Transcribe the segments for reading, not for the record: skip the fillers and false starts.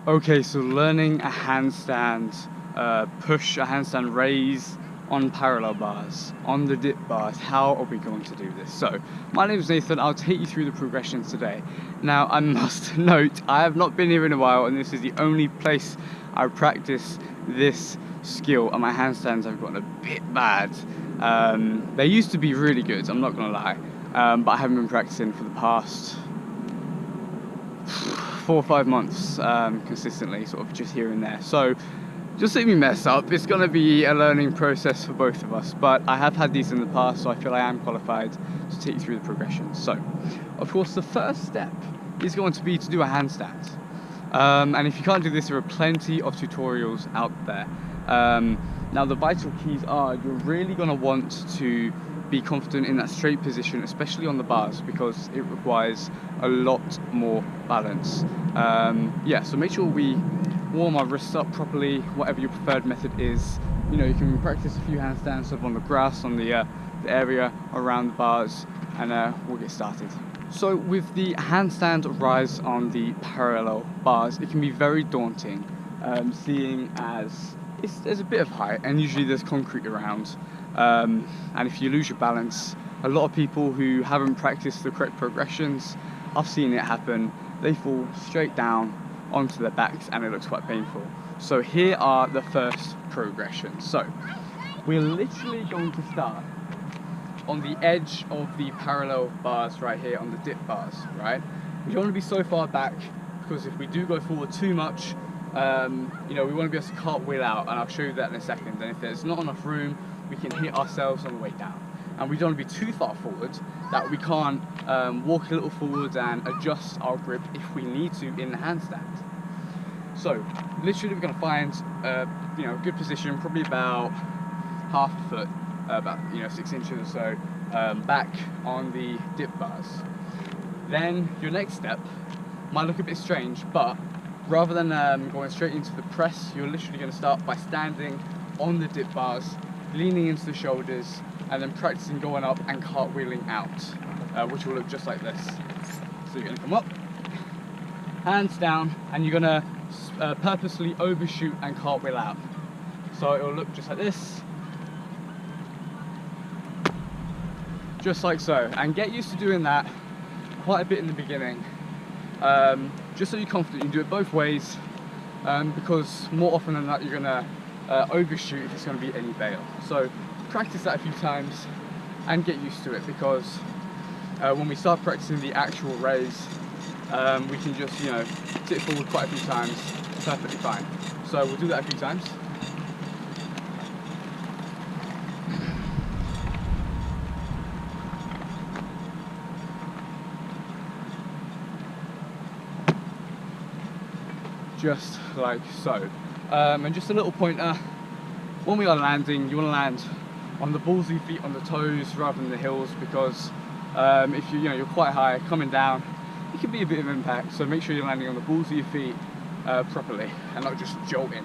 Okay, so learning a handstand push, a handstand raise on parallel bars, on the dip bars. How are we going to do this? So, my name is Nathan. I'll take you through the progressions today. Now, I must note, I have not been here in a while, and this is the only place I practice this skill, and my handstands have gotten a bit bad. They used to be really good, I'm not gonna lie, but I haven't been practicing for the past 4 or 5 months consistently, sort of just here and there. So just let me mess up. It's going to be a learning process for both of us, but I have had these in the past, so I feel I am qualified to take you through the progression. So of course the first step is going to be to do a handstand, and if you can't do this, there are plenty of tutorials out there. Now the vital keys are, you're really going to want to be confident in that straight position, especially on the bars, because it requires a lot more balance. Yeah, so make sure we warm our wrists up properly, whatever your preferred method is. You know, you can practice a few handstands sort of on the grass, on the area around the bars, and we'll get started. So with the handstand rise on the parallel bars, it can be very daunting, seeing as there's a bit of height and usually there's concrete around. And if you lose your balance, a lot of people who haven't practiced the correct progressions, I've seen it happen, they fall straight down onto their backs and it looks quite painful. So here are the first progressions. So we're literally going to start on the edge of the parallel bars right here, on the dip bars, right? We don't want to be so far back, because if we do go forward too much, you know, we want to be able to cartwheel out, and I'll show you that in a second. And if there's not enough room, we can hit ourselves on the way down. And we don't want to be too far forward that we can't walk a little forward and adjust our grip if we need to in the handstand. So literally we're going to find you know, a good position, probably about half a foot, about 6 inches or so back on the dip bars. Then your next step might look a bit strange, but rather than going straight into the press, you're literally going to start by standing on the dip bars, leaning into the shoulders, and then practicing going up and cartwheeling out, which will look just like this. So you're going to come up, hands down, and you're going to purposely overshoot and cartwheel out. So it will look just like this, just like so. And get used to doing that quite a bit in the beginning, just so you're confident. You can do it both ways, because more often than not you're going to overshoot if it's going to be any bail. So practice that a few times and get used to it, because when we start practicing the actual raise, we can just, tip forward quite a few times perfectly fine. So we'll do that a few times. Just like so. And just a little pointer, when we are landing, you want to land on the balls of your feet, on the toes rather than the heels, because if you're quite high coming down, it can be a bit of impact. So make sure you're landing on the balls of your feet properly and not just jolting,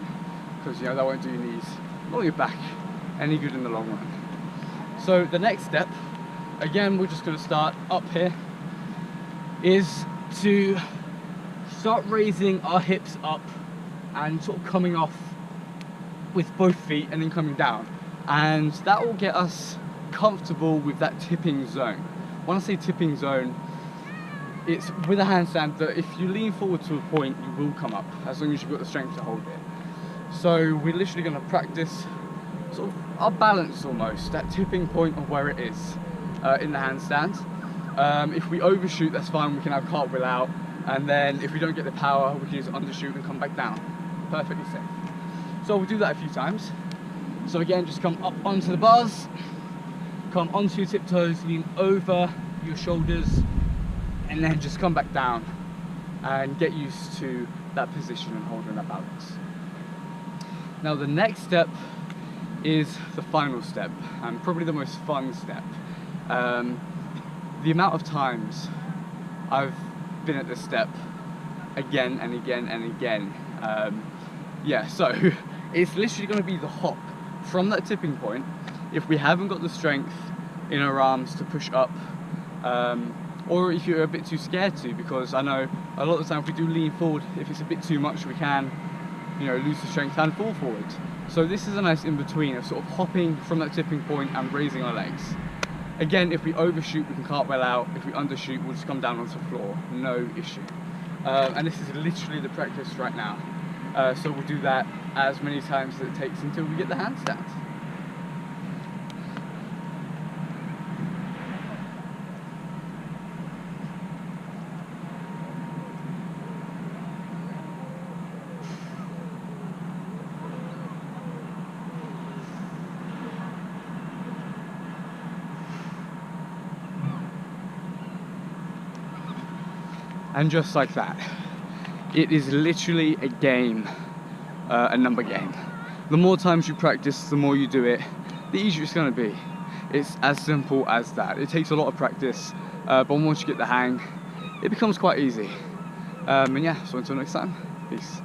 because that won't do your knees or your back any good in the long run. So the next step, again, we're just going to start up here, is to start raising our hips up and sort of coming off with both feet and then coming down, and that will get us comfortable with that tipping zone. When I say tipping zone, it's with a handstand that if you lean forward to a point, you will come up, as long as you've got the strength to hold it. So we're literally going to practice sort of our balance, almost that tipping point of where it is in the handstand. If we overshoot, that's fine, we can have cartwheel out, and then if we don't get the power, we can just undershoot and come back down. Perfectly safe. So we'll do that a few times. So again, just come up onto the bars, come onto your tiptoes, lean over your shoulders, and then just come back down and get used to that position and holding that balance. Now the next step is the final step, and probably the most fun step. The amount of times I've been at this step again and again and again. Yeah, so it's literally going to be the hop from that tipping point. If we haven't got the strength in our arms to push up, or if you're a bit too scared to, because I know a lot of the time if we do lean forward, if it's a bit too much, we can, you know, lose the strength and fall forward. So this is a nice in-between of sort of hopping from that tipping point and raising our legs. Again, if we overshoot, we can cartwheel out. If we undershoot, we'll just come down onto the floor, no issue. And this is literally the practice right now. So we'll do that as many times as it takes until we get the handstand. And just like that, it is literally a game, a number game. The more times you practice, the more you do it, the easier it's going to be. It's as simple as that. It takes a lot of practice, but once you get the hang, it becomes quite easy. And yeah, so until next time, peace.